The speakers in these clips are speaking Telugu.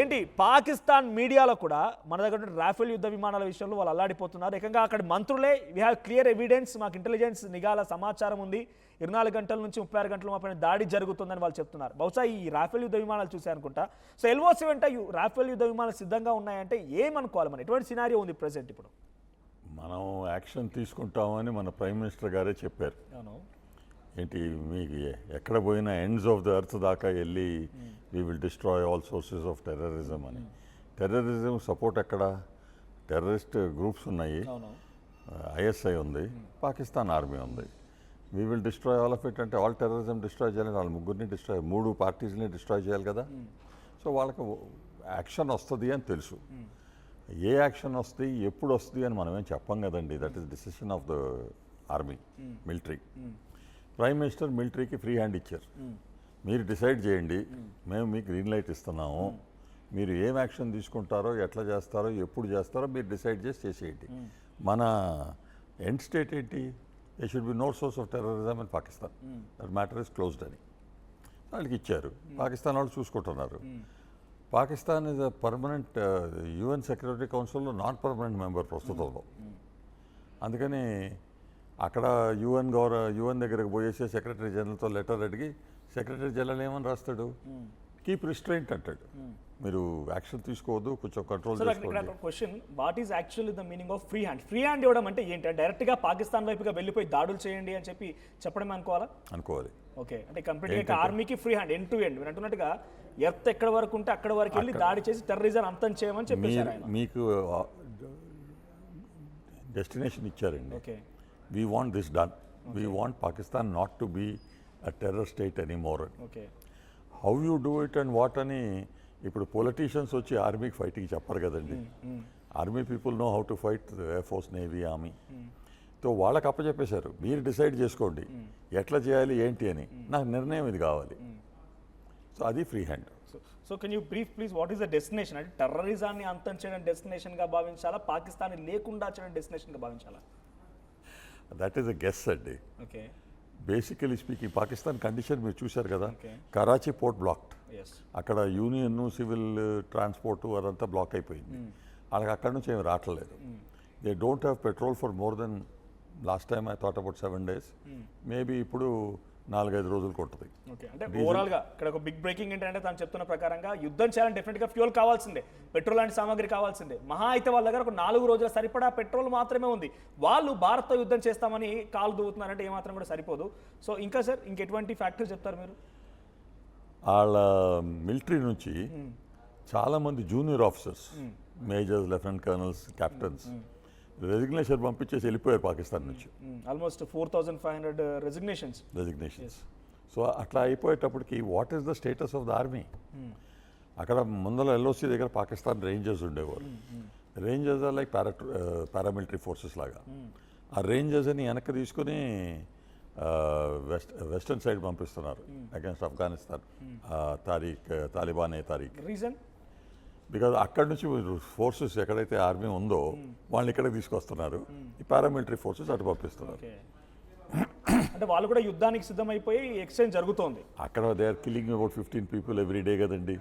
ఏంటి పాకిస్తాన్ మీడియాలో కూడా మన దగ్గర రాఫెల్ యుద్ధ విమానాల విషయంలో వాళ్ళు అల్లాడిపోతున్నారు. ఏకంగా అక్కడ మంత్రులే వీ హ్యావ్ క్లియర్ ఎవిడెన్స్, మాకు ఇంటెలిజెన్స్ నిఘాల సమాచారం ఉంది, 24 గంటల నుంచి 36 గంటలు మా పైన దాడి జరుగుతుందని వాళ్ళు చెప్తున్నారు. బహుశా ఈ రాఫెల్ యుద్ధ విమానాలు చూసారనుకుంటా. సో ఎల్ఓసి వెంట రాఫెల్ యుద్ధ విమానాలు సిద్ధంగా ఉన్నాయంటే ఏమనుకోవాలి? మన ఎటువంటి సినారియో ఉంది ప్రెసెంట్ ఇప్పుడు? మనం యాక్షన్ తీసుకుంటామని మన ప్రైమ్ మినిస్టర్ గారే చెప్పారు. ఏంటి మీకు ఎక్కడ పోయినా ఎండ్స్ ఆఫ్ ద ఎర్త్ దాకా వెళ్ళి we will destroy all sources of terrorism అని. టెర్రరిజం సపోర్ట్ ఎక్కడ? టెర్రరిస్ట్ గ్రూప్స్ ఉన్నాయి, ఐఎస్ఐ ఉంది, పాకిస్తాన్ ఆర్మీ ఉంది. We will destroy all of it అంటే ఆల్ టెర్రరిజం డిస్ట్రాయ్ చేయాలి, వాళ్ళ ముగ్గురిని డిస్ట్రాయ్, 3 పార్టీస్ని డిస్ట్రాయ్ చేయాలి కదా. సో వాళ్ళకి యాక్షన్ వస్తుంది అని తెలుసు. ఏ యాక్షన్ వస్తుంది, ఎప్పుడు వస్తుంది అని మనమేం చెప్పం కదండి. That is decision of the army, military. Prime minister మిలిటరీకి ఫ్రీ హ్యాండ్ ఇచ్చారు. మీరు డిసైడ్ చేయండి, మేము మీకు గ్రీన్ లైట్ ఇస్తున్నాము, మీరు ఏం యాక్షన్ తీసుకుంటారో, ఎట్లా చేస్తారో, ఎప్పుడు చేస్తారో మీరు డిసైడ్ చేసేయండి. మన ఎండ్ స్టేట్ ఏంటి? They should be no source of terrorism in Pakistan, that matter is closed అని వాళ్ళకి ఇచ్చారు. పాకిస్తాన్ వాళ్ళు చూసుకుంటున్నారు. Pakistan is a permanent UN security కౌన్సిల్లో నాన్ పర్మనెంట్ మెంబర్ ప్రస్తుతంలో. అందుకని అక్కడ యుఎన్ దగ్గరకు పోయేసి సెక్రటరీ జనరల్తో లెటర్ అడిగి సెక్రటరీ జనరల్ ఏమని రాస్తాడు? కీప్ రిస్ట్రైంట్ అంటాడు. మీరు యాక్షన్ తీసుకోవద్దు, కొంచెం కంట్రోల్ చేసుకోండి. Question, what is actually the meaning of free hand? Free hand ఇవ్వడం అంటే ఏంటి? డైరెక్ట్గా పాకిస్తాన్ వైపుగా వెళ్ళిపోయి దాడులు చేయండి అని చెప్పి చెప్పడమే అనుకోవాలి. ఓకే, అంటే కంప్లీట్గా ఆర్మీకి free hand, end to end. మీరు అంటున్నట్టుగా ఎర్త్ ఎక్కడ వరకు ఉంటే అక్కడ వరకు వెళ్ళి దాడి చేసి టెర్రరిజం అంతం చేయమని చెప్పేసి మీకు డెస్టినేషన్ ఇచ్చారండి. Okay, we want this done. Okay. We want Pakistan not to be a terror state anymore. Okay. How you do it and what అని ఇప్పుడు పొలిటీషియన్స్ వచ్చి ఆర్మీకి ఫైటింగ్ చెప్పరు కదండి. Army people know how to fight air force, navy, army. So వాళ్ళకి అప్పచెప్పేశారు, మీరు డిసైడ్ చేసుకోండి ఎట్లా చేయాలి ఏంటి అని. నాకు నిర్ణయం ఇది కావాలి. సో అది free hand. So can you brief please, what is the destination? అంటే టెర్రరిజాన్ని అంతం చేయడం డెస్టినేషన్గా భావించాలా, పాకిస్తాన్ లేకుండా చేయడం డెస్టినేషన్గా భావించాలా? దట్ ఈస్ అ గెస్ అండి. Okay, basically speaking Pakistan condition మీరు చూశారు కదా. Karachi port blocked. అక్కడ యూనియన్, సివిల్ ట్రాన్స్పోర్ట్ అదంతా బ్లాక్ అయిపోయింది. వాళ్ళకి అక్కడ నుంచి ఏమి రావట్లేదు. They don't have petrol for more than last time I thought about 7 days. Maybe ఇప్పుడు 4-5 రోజులు కొడుతుంది. ఓకే, అంటే ఓవరాల్గా ఇక్కడ ఒక బిగ్ బ్రేకింగ్ ఏంటంటే తను చెప్తున్న ప్రకారంగా యుద్ధం చేయాలని డెఫినెట్గా ఫ్యూల్ కావాల్సిందే, పెట్రోల్ లాంటి సామాగ్రి కావాల్సిందే. మహా అయితే వాళ్ళ దగ్గర ఒక 4 రోజుల సరిపడా పెట్రోల్ మాత్రమే ఉంది. వాళ్ళు భారత్తో యుద్ధం చేస్తామని కాలు దూవుతున్నారంటే ఏమాత్రం కూడా సరిపోదు. సో ఇంకా సార్ ఇంకెటువంటి ఫ్యాక్టర్స్ చెప్తారు మీరు? వాళ్ళ మిలిటరీ నుంచి చాలామంది junior officers, majors, lieutenant colonels, captains resignation పంపించేసి వెళ్ళిపోయారు పాకిస్తాన్ నుంచి. Almost 4500 resignations. సో అట్లా అయిపోయేటప్పటికి what is the status of the army? అక్కడ ముందర ఎల్ఓసి దగ్గర పాకిస్తాన్ రేంజర్స్ ఉండేవారు. Rangers are like paramilitary forces లాగా. ఆ రేంజర్స్ని వెనక్కి తీసుకుని వెస్టర్న్ సైడ్ పంపిస్తున్నారు అగేన్స్ట్ ఆఫ్ఘనిస్తాన్, తాలిబాన్ తారీఖ్. రీజన్? బికాజ్ అక్కడి నుంచి ఫోర్సెస్ ఎక్కడైతే ఆర్మీ ఉందో వాళ్ళని ఇక్కడికి తీసుకొస్తున్నారు, ఈ పారామిలిటరీ ఫోర్సెస్ అటు పంపిస్తున్నారు. అంటే వాళ్ళు కూడా యుద్ధానికి సిద్ధమైపోయి ఎక్స్చేంజ్ జరుగుతోంది అక్కడ. They are killing about 15 people every day కదండి.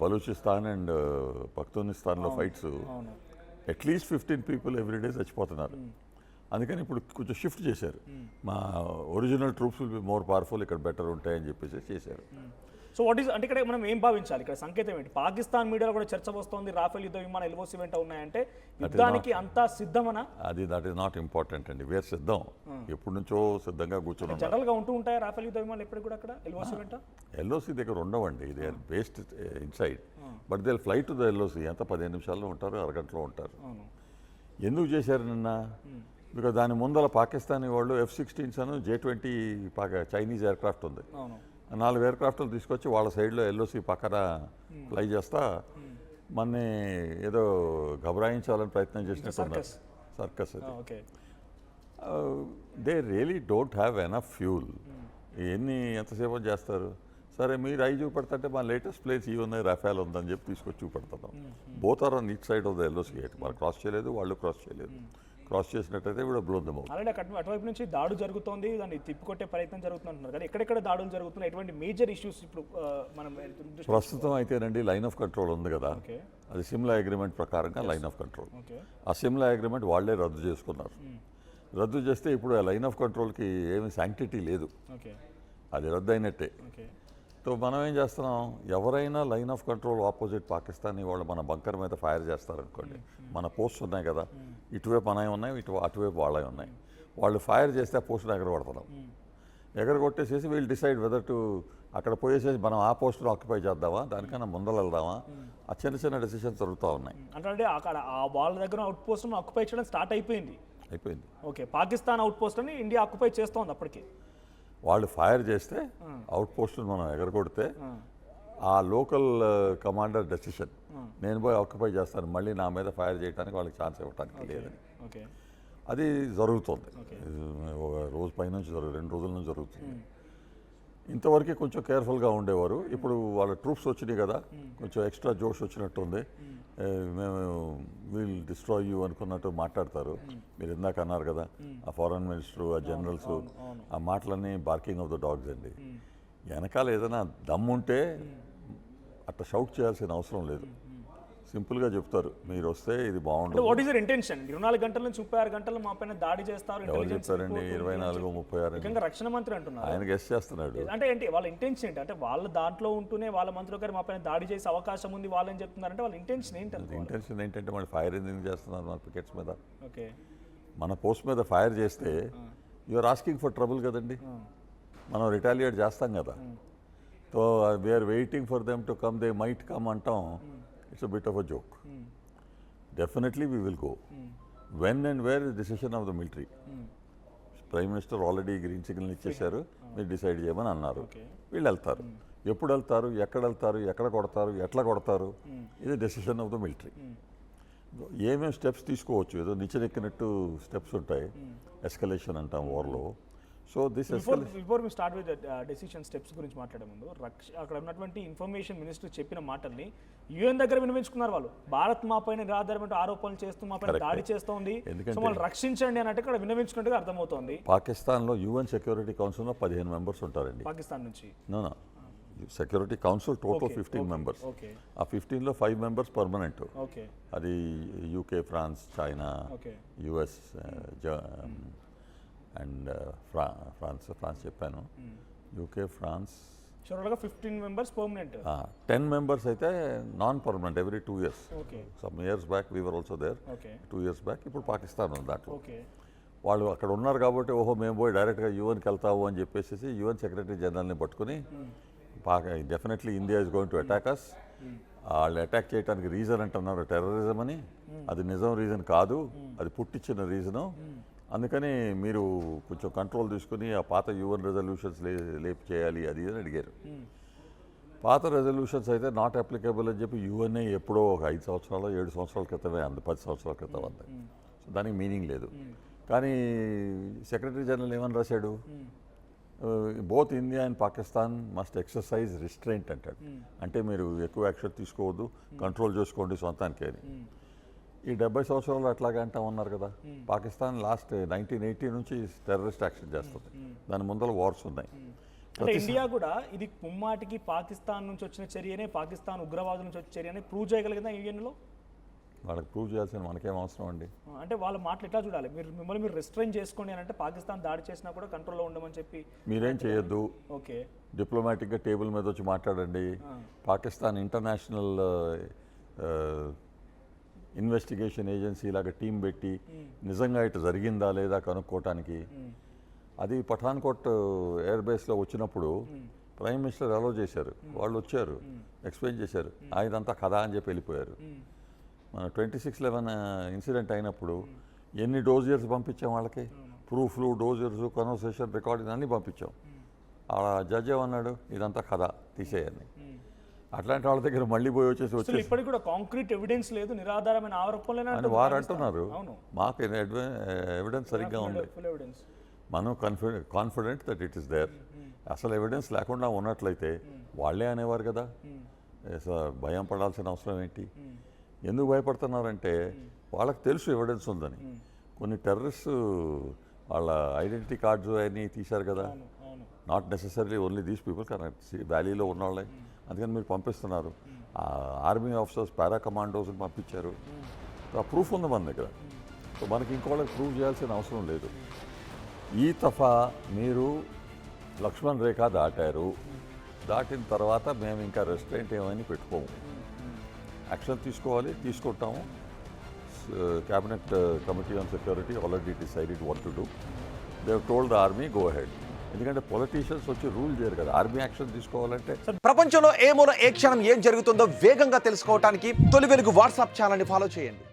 బలూచిస్తాన్ అండ్ పఖ్తూనిస్తాన్లో ఫైట్స్ అట్లీస్ట్ 15 people ఎవ్రీ డే చచ్చిపోతున్నారు. అందుకని ఇప్పుడు కొంచెం షిఫ్ట్ చేశారు. మా original troops will be more powerful, ఇక్కడ బెటర్ ఉంటాయని చెప్పేసి చేశారు. సో వాట్ ఈస్ అంటే ఇక్కడ మనం ఏం భావించాలి? ఇక్కడ సంకేతం ఏంటి? పాకిస్తాన్ మీడియాలో కూడా చర్చ వస్తోంది, రాఫెల్ యుద్ధ విమానం ఎల్ఓసి వెంట ఉన్నాయంటే యుద్ధానికి అంతా సిద్ధమనా? దట్ ఈస్ నాట్ ఇంపార్టెంట్ అండి. వేర్ సిద్ధం, ఎప్పటి నుంచో సిద్ధంగా కూర్చున్నాం. జనరల్గా ఉంటూ ఉంటాయి రాఫెల్ యుద్ధ విమానాలు ఎప్పుడు కూడా అక్కడ ఎల్ఓసి వెంట? ఎల్ఓసి దగ్గర ఉండవండి, they are based inside, but they fly to the LOC. ఎంత 15 నిమిషాల్లో ఉంటారు, అరగంటలో ఉంటారు. ఎందుకు చేశారు నిన్న? బికాజ్ దాని ముందర పాకిస్తానీ వాళ్ళు F-16s అను J-20 చైనీస్ ఎయిర్క్రాఫ్ట్ ఉంది. 4 ఎయిర్క్రాఫ్ట్లు తీసుకొచ్చి వాళ్ళ సైడ్లో ఎల్ఓసి పక్కన ఫ్లై చేస్తా మనని ఏదో ఘబరాయించాలని ప్రయత్నం చేసినట్టున్నారు. సర్కస్ అది. They really don't have enough fuel. ఎంతసేపు చేస్తారు? సరే మీరు అవి చూపెడతాంటే మా లేటెస్ట్ ప్లేస్ ఇవి ఉన్నాయి, రఫేల్ ఉందని చెప్పి తీసుకొచ్చి చూపెడతాం. Both are on each side of the LOC gate. వాళ్ళు క్రాస్ చేయలేదు, వాళ్ళు క్రాస్ చేయలేదు. క్రాస్ చేసినట్టయితే కూడా బ్లో దెమ్ అవుట్. అలాగే అటువైపు నుంచి దాడు జరుగుతోంది, దాన్ని తిప్పికొట్టే ప్రయత్నం జరుగుతుంది అంటున్నారు కదా, ఎక్కడెక్కడ దాడులు జరుగుతున్నాయి, ఎటువంటి మేజర్ ఇష్యూస్ ఇప్పుడు మనం ప్రస్తుతం అయితేనండి లైన్ ఆఫ్ కంట్రోల్ ఉంది కదా, ఓకే అది సిమ్లా అగ్రిమెంట్ ప్రకారంగా లైన్ ఆఫ్ కంట్రోల్. ఓకే ఆ సిమ్లా అగ్రిమెంట్ వాళ్ళే రద్దు చేసుకున్నారు. రద్దు చేస్తే ఇప్పుడు ఆ లైన్ ఆఫ్ కంట్రోల్కి ఏమి శాంక్టిటీ లేదు, ఓకే అది రద్దు అయినట్టే. ఓకే సో మనం ఏం చేస్తున్నాం, ఎవరైనా line of control opposite Pakistani వాళ్ళు మన బంకర్ మీద ఫైర్ చేస్తారనుకోండి, మన పోస్ట్స్ ఉన్నాయి కదా, ఇటువైపు మనవి ఉన్నాయి, అటువైపు వాళ్ళవి ఉన్నాయి, వాళ్ళు ఫైర్ చేస్తే ఆ పోస్టులు ఎగరగొడుతున్నాం. ఎగరగొట్టేసేసి వీళ్ళు డిసైడ్ వెదర్ టు అక్కడ పోయేసేసి మనం ఆ పోస్టును ఆక్యుపై చేద్దామా, దానికన్నా ముందర వెళ్దామా, ఆ చిన్న చిన్న డెసిషన్స్ జరుగుతూ ఉన్నాయి. అంటే అక్కడ ఆ వాళ్ళ దగ్గర అవుట్ పోస్ట్ ఆక్యుపై చేయడం స్టార్ట్ అయిపోయింది. ఓకే, పాకిస్తాన్ అవుట్ పోస్ట్ అని ఇండియా ఆక్యుపై చేస్తోంది అప్పటికి. వాళ్ళు ఫైర్ చేస్తే అవుట్ పోస్టులు మనం ఎగరగొడితే ఆ లోకల్ కమాండర్ డెసిషన్, నేను పోయి ఆక్యుపై చేస్తాను, మళ్ళీ నా మీద ఫైర్ చేయడానికి వాళ్ళకి ఛాన్స్ ఇవ్వడానికి లేదని. ఓకే అది జరుగుతుంది, ఒక రోజు పైనుంచి 2 రోజుల నుంచి జరుగుతుంది. ఇంతవరకు కొంచెం కేర్ఫుల్గా ఉండేవారు, ఇప్పుడు వాళ్ళ ట్రూప్స్ వచ్చినాయి కదా, కొంచెం ఎక్స్ట్రా జోష్ వచ్చినట్టుంది. మేము వీల్ డిస్ట్రాయ్ యూ అనుకున్నట్టు మాట్లాడతారు. మీరు ఇందాక అన్నారు కదా, ఆ ఫారెన్ మినిస్టరు, ఆ జనరల్స్, ఆ మాటలన్నీ బార్కింగ్ ఆఫ్ ద డాగ్స్ అండి. వెనకాల ఏదైనా దమ్ముంటే అట్లా షౌట్ చేయాల్సిన అవసరం లేదు, సింపుల్గా చెప్తారు, మీరు వస్తే ఇది బాగుంటుంది. What is your intention? 24 గంటల నుంచి 36 గంటలు మా పైన దాడి చేస్తారు, ఎవరు చెప్తారండి 24, 36? ముఖ్యంగా రక్షణ మంత్రి అంటున్నారు. ఆయన గెస్ట్ చేస్తున్నాడు. అంటే ఏంటి వాళ్ళ ఇంటెన్షన్ ఏంటి? అంటే వాళ్ళ దాంట్లో ఉంటూనే వాళ్ళ మంత్రులు గారు మా పైన దాడి చేసే అవకాశం ఉంది వాళ్ళని చెప్తున్నారంటే వాళ్ళ ఇంటెన్షన్ ఏంటి? ఇంటెన్షన్ ఏంటంటే మన ఫైర్ ఎందుకు చేస్తున్నారు మన పికెట్స్ మీద? ఓకే, మన పోస్ట్ మీద ఫైర్ చేస్తే యూఆర్ ఆస్కింగ్ ఫర్ ట్రబుల్ కదండి, మనం రిటాలియేట్ చేస్తాం కదా. So we are waiting for them to come, they might come అంటాం. It's a bit of a joke. Definitely we will go. When and where is decision of the military. Prime minister already green signal ఇచ్చేశారు, మీరు డిసైడ్ చేయమని అన్నారు. వీళ్ళు వెళ్తారు, ఎప్పుడు వెళ్తారు, ఎక్కడ కొడతారు, ఎట్లా కొడతారు, ఇది డెసిషన్ ఆఫ్ ద మిలిటరీ. ఏమేమి స్టెప్స్ తీసుకోవచ్చు, ఏదో నిచ్చెనెక్కినట్టు స్టెప్స్ ఉంటాయి, ఎస్కలేషన్ అంటాం వార్లో. So this before we start with decision steps గురించి మాట్లాడే ముందు, అక్కడ ఉన్నటువంటి ఇన్ఫర్మేషన్ మినిస్టర్ చెప్పిన మాటల్ని యుఎన్ దగ్గర వినిపించుకున్నారు. వాళ్ళు భారత్ మా పైన నిరాధారమైన ఆరోపణలు చేస్తూ మా పైన దాడి చేస్తోంది, సో వాళ్ళు రక్షించండి అన్నట్టు ఇక్కడ విన్నవించుకున్నట్టుగా అర్థమవుతోంది. పాకిస్తాన్లో యుఎన్ సెక్యూరిటీ కౌన్సిల్లో 15 మెంబర్స్ ఉంటారండి. పాకిస్తాన్ నుంచి సెక్యూరిటీ కౌన్సిల్ టోటల్ 15 మెంబర్స్. ఆ 15లో 5 మెంబర్స్ పర్మనెంట్. అది UK, France, China, US and France చెప్పాను, UK, France. 15 members permanent, 10 members అయితే non permanent every 2 years. Some years back we were also there, 2 years back. ఇప్పుడు పాకిస్తాన్ ఉంది దాంట్లో. వాళ్ళు అక్కడ ఉన్నారు కాబట్టి ఓహో మేము పోయి డైరెక్ట్గా యూఎన్కి వెళ్తాము అని చెప్పేసి యుఎన్ సెక్రటరీ జనరల్ని పట్టుకుని definitely India is going to attack us. వాళ్ళు అటాక్ చేయడానికి రీజన్ అంటున్నారు టెర్రరిజం అని, అది నిజం రీజన్ కాదు, అది పుట్టించిన రీజను. అందుకని మీరు కొంచెం కంట్రోల్ తీసుకుని ఆ పాత యుఎన్ రెజల్యూషన్స్ లేపు చేయాలి అది అని అడిగారు. పాత రెజల్యూషన్స్ అయితే నాట్ అప్లికబుల్ అని చెప్పి యుఎన్ఏ ఎప్పుడో ఒక 5 సంవత్సరాలు 7 సంవత్సరాల క్రితమే అంది, 10 సంవత్సరాల క్రితం అంది. సో దానికి మీనింగ్ లేదు. కానీ సెక్రటరీ జనరల్ ఏమని రాశాడు, both India and Pakistan must exercise restraint అంటాడు. అంటే మీరు ఎక్కువ యాక్షన్ తీసుకోవద్దు, కంట్రోల్ చేసుకోండి సొంతానికి అని. ఈ 70 సంవత్సరాలు అట్లాగే అంటా ఉన్నారు కదా. పాకిస్తాన్ లాస్ట్ 1980 నుంచి టెర్రరిస్ట్ యాక్షన్ చేస్తుంది, దాని ముందర వార్స్ ఉన్నాయి. అంటే ఇండియా కూడా ఇది ముమ్మాటికి పాకిస్తాన్ నుంచి వచ్చిన చర్యనే, పాకిస్తాన్ ఉగ్రవాదుల నుంచి వచ్చిన చర్యనే ప్రూవ్ చేయగలిగిందా యూఎన్లో? వాళ్ళకి ప్రూవ్ చేయాల్సిన మనకేం అవసరం అండి. అంటే వాళ్ళ మాటలు ఎట్లా చూడాలి? మిమ్మల్ని మీరు రెస్ట్రైన్ చేసుకోండి అని అంటే పాకిస్తాన్ దాడి చేసినా కూడా కంట్రోల్లో ఉండమని చెప్పి మీరేం చేయొద్దు, ఓకే డిప్లొమాటిక్గా టేబుల్ మీద వచ్చి మాట్లాడండి. పాకిస్తాన్ ఇంటర్నేషనల్ ఇన్వెస్టిగేషన్ ఏజెన్సీ లాగా టీం పెట్టి నిజంగా ఇటు జరిగిందా లేదా కనుక్కోవటానికి. అది పఠాన్కోట్ ఎయిర్ బేస్లో వచ్చినప్పుడు ప్రైమ్ మినిస్టర్ అలో చేశారు, వాళ్ళు వచ్చారు, ఎక్స్ప్లెయిన్ చేశారు, ఇదంతా కదా అని చెప్పి వెళ్ళిపోయారు. మన 26/11 ఇన్సిడెంట్ అయినప్పుడు ఎన్ని డోజియర్స్ పంపించాం వాళ్ళకి, ప్రూఫ్లు, డోజియర్స్, కన్వర్సేషన్ రికార్డింగ్ అన్నీ పంపించాం. ఆ జడ్జ్ ఏమన్నాడు, ఇదంతా కదా తీసేయని. అట్లాంటి వాళ్ళ దగ్గర మళ్ళీ పోయి వచ్చేసి ఇప్పటికి కూడా కాంక్రీట్ ఎవిడెన్స్ లేదు, నిరాధారమైన ఆరోపణలు అని వారు అంటున్నారు. మాకు ఎవిడెన్స్ సరిగ్గా ఉంది, మనం confident that it is there. అసలు ఎవిడెన్స్ లేకుండా ఉన్నట్లయితే వాళ్ళే అనేవారు కదా, భయం పడాల్సిన అవసరం ఏంటి. ఎందుకు భయపడుతున్నారంటే వాళ్ళకి తెలుసు ఎవిడెన్స్ ఉందని. కొన్ని టెర్రరిస్ట్ వాళ్ళ ఐడెంటిటీ కార్డ్స్ అన్నీ తీశారు కదా, not necessary only these people కానీ వ్యాలీలో ఉన్న వాళ్ళే, అందుకని మీరు పంపిస్తున్నారు. ఆర్మీ ఆఫీసర్స్ పారా కమాండోస్ని పంపించారు. ఆ ప్రూఫ్ ఉంది మన దగ్గర. సో మనకి ఇంకోళ్ళకి ప్రూవ్ చేయాల్సిన అవసరం లేదు. ఈ దఫా మీరు లక్ష్మణ్ రేఖ దాటారు. దాటిన తర్వాత మేము ఇంకా రెస్ట్రెయింట్ ఏమని పెట్టుకోము. యాక్షన్ తీసుకోవాలి, తీసుకుంటాము. Cabinet committee on security already decided what to do. They have told the army go ahead. ఎందుకంటే పొలిటీషియన్స్ వచ్చి రూల్ చేయరు కదా, ఆర్మీ యాక్షన్ తీసుకోవాలంటే. ప్రపంచంలో ఏ మూల ఏ క్షణం ఏం జరుగుతుందో వేగంగా తెలుసుకోవడానికి తొలి వెలుగు వాట్సాప్ ఛానల్ని ఫాలో చేయండి.